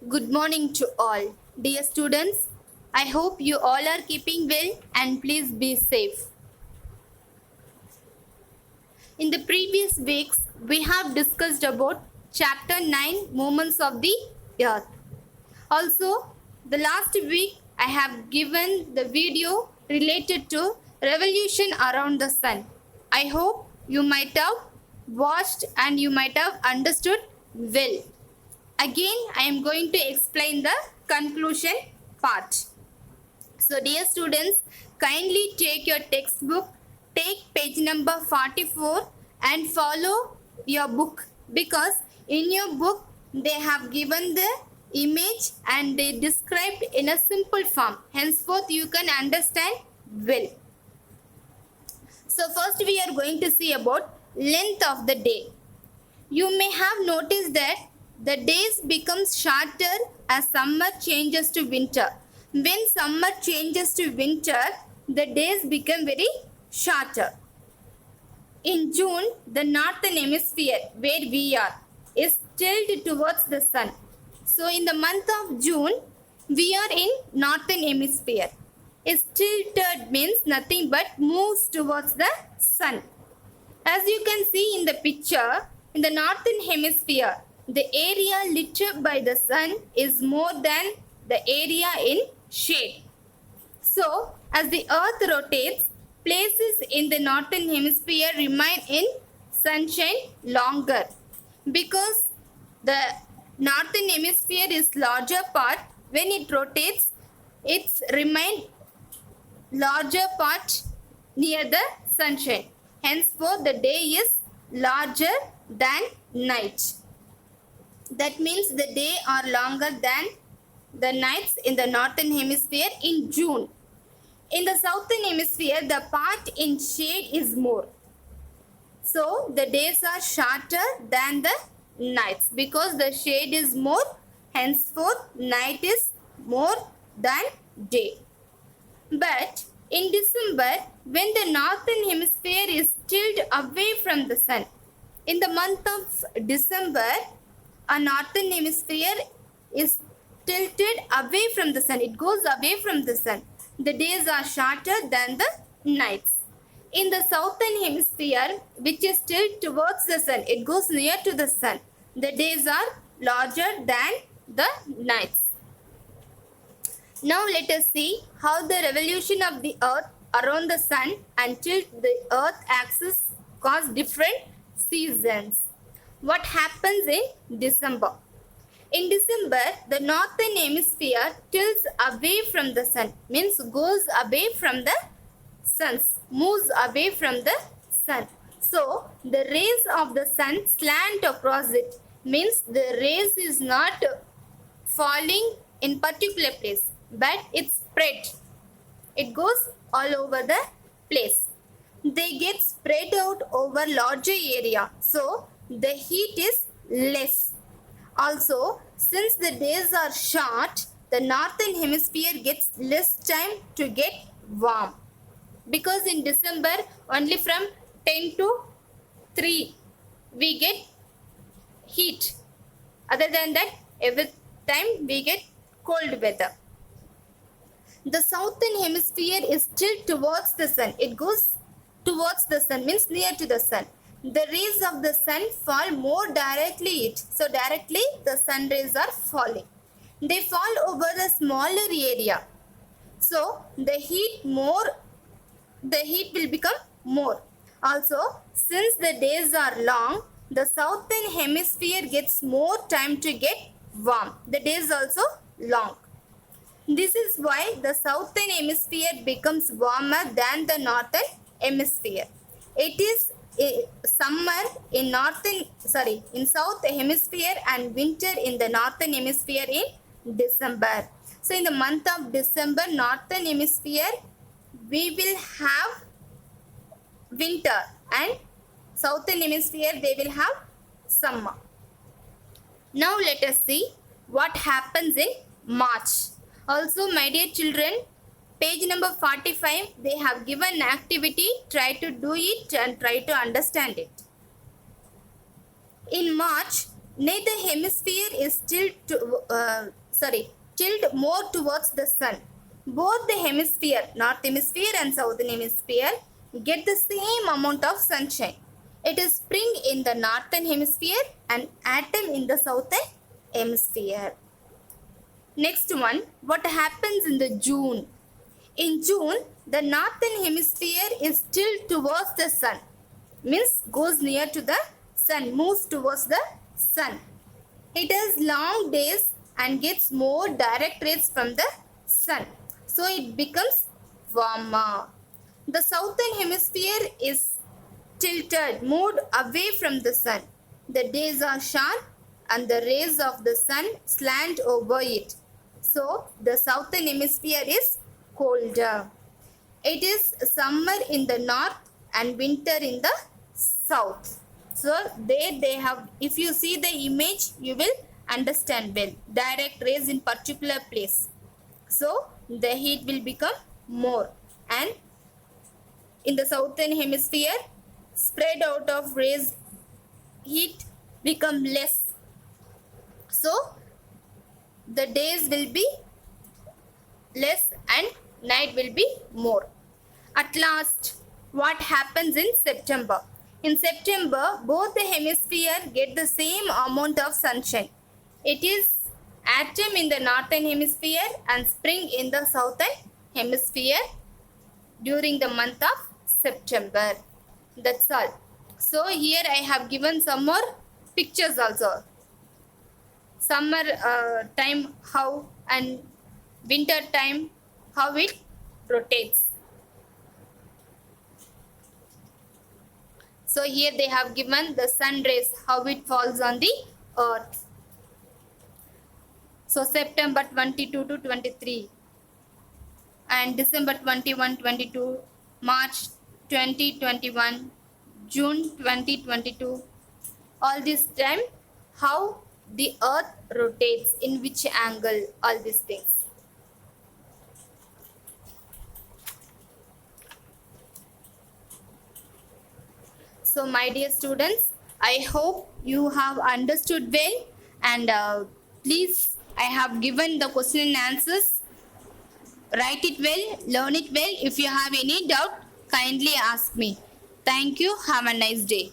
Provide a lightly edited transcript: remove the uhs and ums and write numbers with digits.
Good morning to all. Dear students, I hope you all are keeping well and please be safe. In the previous weeks, we have discussed about chapter 9 Moments of the Earth. Also, the last week I have given the video related to revolution around the sun. I hope you might have watched and you might have understood well. Again, I am going to explain the conclusion part. So, dear students, kindly take your textbook, take page number 44 and follow your book, because in your book they have given the image and they described in a simple form. Henceforth, you can understand well. So, first we are going to see about length of the day. You may have noticed that the days become shorter as summer changes to winter. When summer changes to winter, the days become very shorter. In June, the northern hemisphere, where we are, is tilted towards the sun. So in the month of June, we are in northern hemisphere. Is tilted means nothing but moves towards the sun. As you can see in the picture, in the northern hemisphere, the area lit up by the sun is more than the area in shade. So, as the earth rotates, places in the northern hemisphere remain in sunshine longer, because the northern hemisphere is larger part. When it rotates, it's remain larger part near the sunshine. Henceforth, the day is larger than night. That means the day are longer than the nights in the northern hemisphere in June. In the southern hemisphere, the part in shade is more. So, the days are shorter than the nights because the shade is more. Henceforth, night is more than day. But in December, when the northern hemisphere is tilted away from the sun, in the month of December, a northern hemisphere is tilted away from the sun. It goes away from the sun. The days are shorter than the nights. In the southern hemisphere, which is tilted towards the sun, it goes near to the sun. The days are larger than the nights. Now let us see how the revolution of the earth around the sun and tilt the earth axis cause different seasons. What happens in December? In December, the northern hemisphere tilts away from the sun, means goes away from the sun, moves away from the sun. So, the rays of the sun slant across it, means the rays is not falling in particular place, but it's spread. It goes all over the place. They get spread out over larger area, so the heat is less. Also, since the days are short, the northern hemisphere gets less time to get warm, because in December only from 10 to 3 we get heat. Other than that, every time we get cold weather. The southern hemisphere is tilted towards the sun. It goes towards the sun, means near to the sun. The rays of the sun fall more directly it. So directly the sun rays are falling. They fall over the smaller area. So the heat will become more. Also, since the days are long, the southern hemisphere gets more time to get warm. The days also long. This is why the southern hemisphere becomes warmer than the northern hemisphere. It is summer in south hemisphere and winter in the northern hemisphere in December. So in the month of December, northern hemisphere we will have winter, and southern hemisphere they will have summer. Now let us see what happens in March. Also, my dear children, page number 45, they have given activity. Try to do it and try to understand it. In March, Neither hemisphere is tilt more towards the sun. Both the hemisphere, north hemisphere and southern hemisphere, get the same amount of sunshine. It is spring in the northern hemisphere and autumn in the southern hemisphere. Next one, what happens in the June? In June, the northern hemisphere is still towards the sun, means goes near to the sun, moves towards the sun. It has long days and gets more direct rays from the sun, so it becomes warmer. The southern hemisphere is tilted, moved away from the sun. The days are short and the rays of the sun slant over it. So the southern hemisphere is colder. It is summer in the north and winter in the south. So they have, if you see the image, you will understand well. Direct rays in particular place. So the heat will become more, and in the southern hemisphere, spread out of rays heat become less. So the days will be less and night will be more. At last, what happens in September? In September, both the hemispheres get the same amount of sunshine. It is autumn in the northern hemisphere and spring in the southern hemisphere during the month of September. That's all. So here I have given some more pictures also. Summer time how, and winter time how it rotates. So here they have given the sun rays, how it falls on the earth. So September 22 to 23 and December 21, 22, March 2021, June 2022. All this time how the earth rotates, in which angle, all these things. So my dear students, I hope you have understood well, and please, I have given the question and answers. Write it well, learn it well. If you have any doubt, kindly ask me. Thank you. Have a nice day.